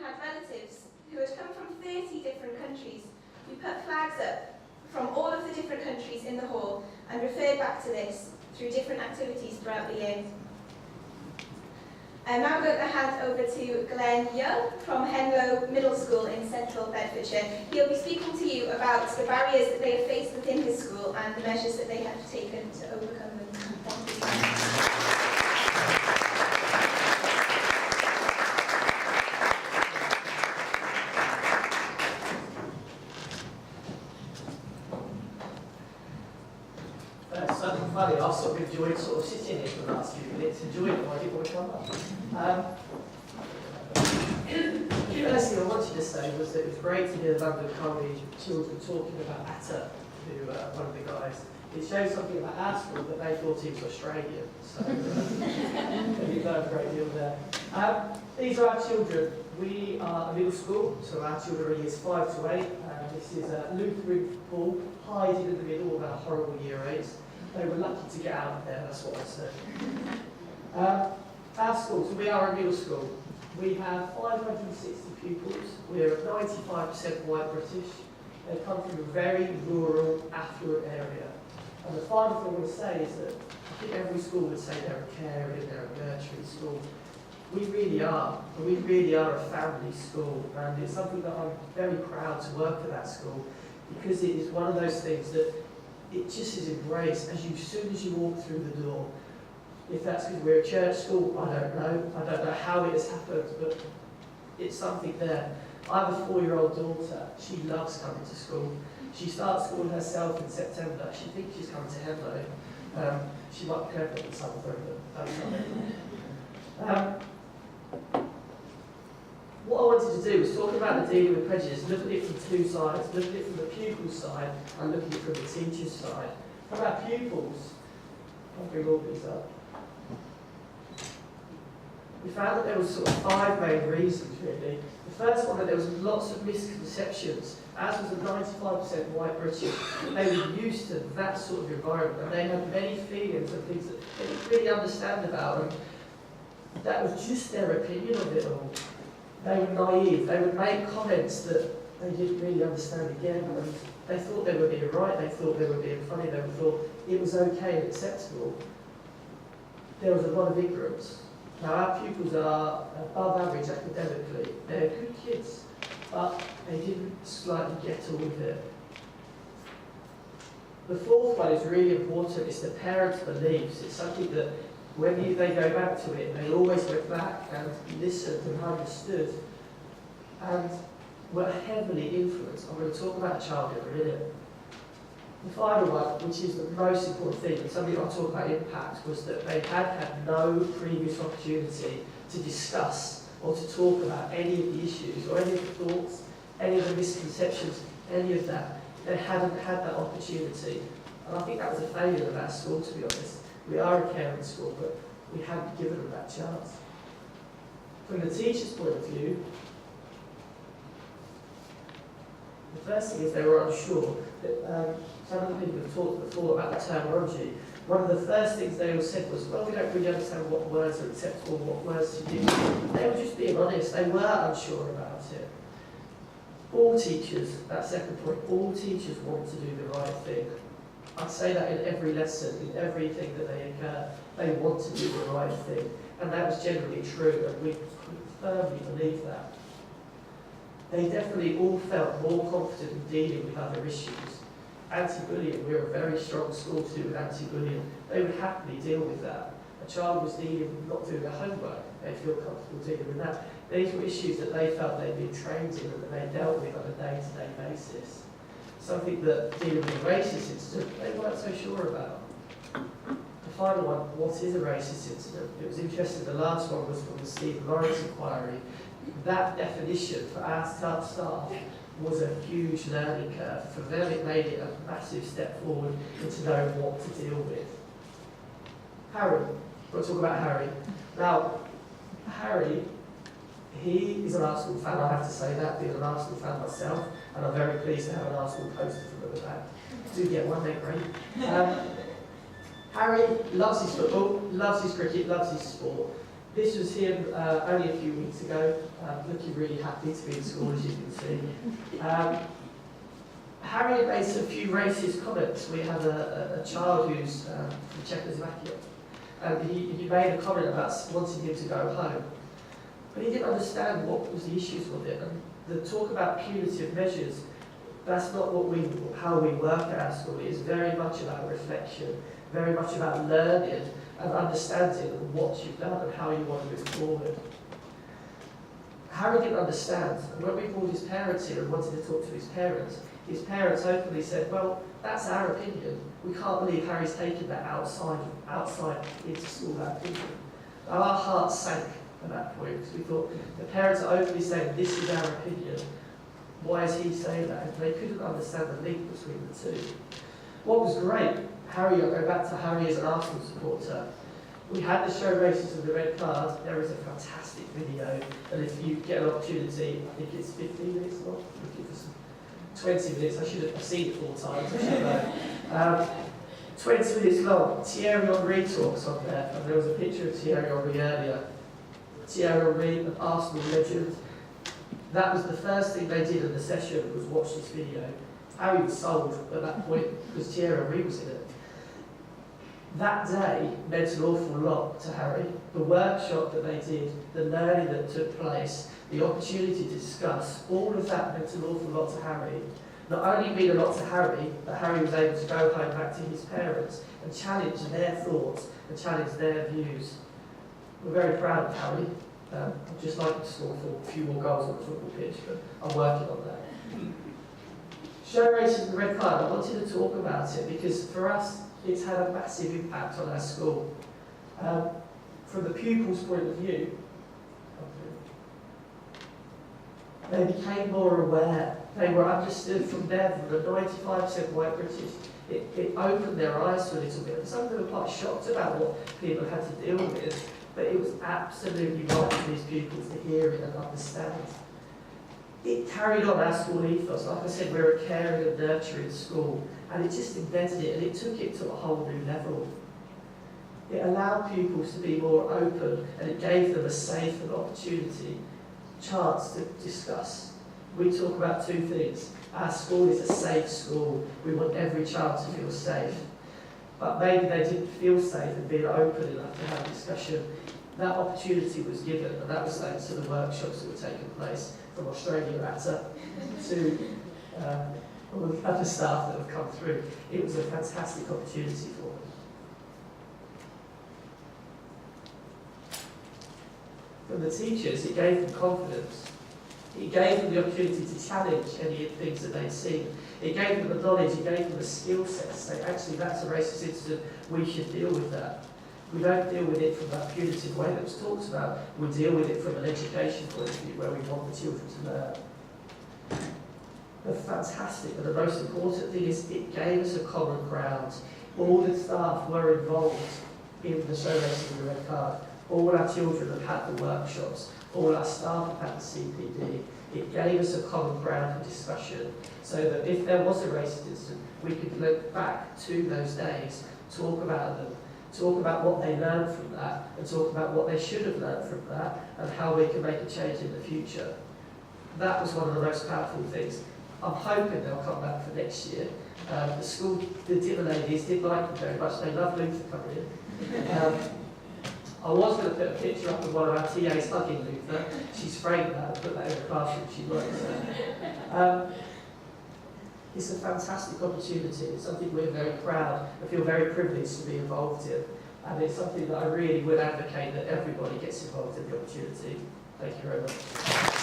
had relatives who had come from 30 different countries. We put flags up from all of the different countries in the hall and referred back to this through different activities throughout the year. I'm now going to hand over to Glenn Young from Henlow Middle School in central Bedfordshire. He'll be speaking to you about the barriers that they have faced within his school and the measures that they have taken to overcome them. Something funny, I've sort of enjoyed sitting here for the last few minutes, enjoying it when I didn't want to come up. The first thing I wanted to say was that it was great to hear London College children talking about Atta, who one of the guys. It shows something about our school that they thought he was Australian, so we learned a great deal there. These are our children. We are a middle school, so our children are years 5 to 8. This is Lutheran Paul, hiding in the middle of our horrible year 8s. They were lucky to get out of there, that's what I said. Our school, so we are a middle school. We have 560 pupils. We're 95% white British. They come from a very rural, affluent area. And the final thing I want to say is that I think every school would say they're a caring, they're a nurturing school. We really are. And we really are a family school. And it's something that I'm very proud to work at that school, because it is one of those things that it just is embraced as soon as you walk through the door. If that's because we're a church school, I don't know. I don't know how it has happened, but it's something there. I have a 4-year-old daughter. She loves coming to school. She starts school herself in September. She thinks she's coming to Henlow. She might be careful with some of them, but don't what I wanted to do was talk about the dealing with prejudice, look at it from two sides, look at it from the pupils' side and look at it from the teachers' side. From our pupils, I'll bring all these up. We found that there was 5 main reasons really. The first one, that there was lots of misconceptions. As was a 95% white British, they were used to that sort of environment and they had many feelings and things that they didn't really understand about, and that was just their opinion of it all. They were naive. They would make comments that they didn't really understand again, and they thought they were being right, they thought they were being funny, they thought it was okay and acceptable. There was a lot of ignorance. Now our pupils are above average academically. They're good kids, but they didn't slightly get on with it. The fourth one is really important. It's the parents' beliefs. It's something that when they go back to it, they always went back and listened and understood and were heavily influenced. I'm going to talk about a child in a minute. The final one, which is the most important thing, and something I'll talk about impact, was that they had no previous opportunity to discuss or to talk about any of the issues or any of the thoughts, any of the misconceptions, any of that. They hadn't had that opportunity. And I think that was a failure of our school, to be honest. We are a caring school, but we haven't given them that chance. From the teacher's point of view, the first thing is they were unsure. That, some of the people have talked before about the terminology. One of the first things they all said was, well, we don't really understand what words are acceptable, what words to use. They were just being honest. They were unsure about it. All teachers, that second point, all teachers want to do the right thing. I'd say that in every lesson, in everything that they incur, they want to do the right thing. And that was generally true, and we firmly believe that. They definitely all felt more confident in dealing with other issues. Anti-bullying, we're a very strong school to do with anti-bullying. They would happily deal with that. A child was not doing their homework, they feel comfortable dealing with that. These were issues that they felt they'd been trained in and that they dealt with on a day-to-day basis. Something that dealing with a racist incident, they weren't so sure about. The final one, what is a racist incident? It was interesting, the last one was from the Stephen Lawrence inquiry. That definition for our staff was a huge learning curve. For them, it made it a massive step forward into knowing what to deal with. Harry, we'll talk about Harry. Now, Harry, he is an Arsenal fan, I have to say that, being an Arsenal fan myself, and I'm very pleased to have an Arsenal poster from at the back. Do get one, they're great. Harry loves his football, loves his cricket, loves his sport. This was him only a few weeks ago, looking really happy to be in school, as you can see. Harry made some few racist comments. We had a child who's from Czechoslovakia, and he made a comment about wanting him to go home. But he didn't understand what was the issues with it. And the talk about punitive measures, that's not how we work at our school. It is very much about reflection, very much about learning and understanding what you've done and how you want to move forward. Harry didn't understand, and when we called his parents here and wanted to talk to his parents openly said, well, that's our opinion. We can't believe Harry's taken that outside into school, that opinion. And our hearts sank at that point, because we thought, the parents are openly saying, this is our opinion. Why is he saying that? And they couldn't understand the link between the two. What was great, Harry, I'll go back to Harry as an Arsenal supporter. We had the show Races of the Red Card. There is a fantastic video, and if you get an opportunity, I think it's 15 minutes long, looking for some 20 minutes, I should have seen it 4 times, I should know. 20 minutes long, Thierry Henry talks on there, and there was a picture of Thierry Henry earlier. Thierry Henry, an Arsenal legend. That was the first thing they did in the session, was watch this video. Harry was sold at that point, because Thierry Henry was in it. That day meant an awful lot to Harry. The workshop that they did, the learning that took place, the opportunity to discuss, all of that meant an awful lot to Harry. Not only meant a lot to Harry, but Harry was able to go home back to his parents and challenge their thoughts and challenge their views. We're very proud of Harry. I'd just like to score a few more goals on the football pitch, but I'm working on that. Show Races and Red Card, I wanted to talk about it because for us, it's had a massive impact on our school. From the pupils' point of view, they became more aware. They were understood from them, from the 95% white British. It opened their eyes to a little bit. And some of them were quite shocked about what people had to deal with, but it was absolutely right for these pupils to hear it and understand. It carried on our school ethos. Like I said, we're a caring and nurturing school, and it just embedded it, and it took it to a whole new level. It allowed pupils to be more open, and it gave them a safe and opportunity, chance to discuss. We talk about 2 things. Our school is a safe school. We want every child to feel safe. But maybe they didn't feel safe and being open enough to have a discussion. That opportunity was given, and that was thanks to the workshops that were taking place from Australia Atta to all the other staff that have come through. It was a fantastic opportunity for them. From the teachers, it gave them confidence. It gave them the opportunity to challenge any of the things that they'd seen. It gave them the knowledge, it gave them the skill set to say, actually, that's a racist incident, we should deal with that. We don't deal with it from that punitive way that was talked about. We deal with it from an education point of view where we want the children to learn. The fantastic, but the most important thing is it gave us a common ground. All the staff were involved in the show Races and the Red Card. All our children have had the workshops. All our staff have had the CPD. It gave us a common ground for discussion so that if there was a racist incident, we could look back to those days, talk about them, talk about what they learned from that, and talk about what they should have learned from that, and how we can make a change in the future. That was one of the most powerful things. I'm hoping they'll come back for next year. The school, the dinner ladies did like them very much. They love Luther coming in. I was going to put a picture up of one of our TAs hugging Luther. She's framed that and put that in the classroom. She likes it. It's a fantastic opportunity. It's something we're very proud and feel very privileged to be involved in. And it's something that I really would advocate that everybody gets involved in the opportunity. Thank you very much.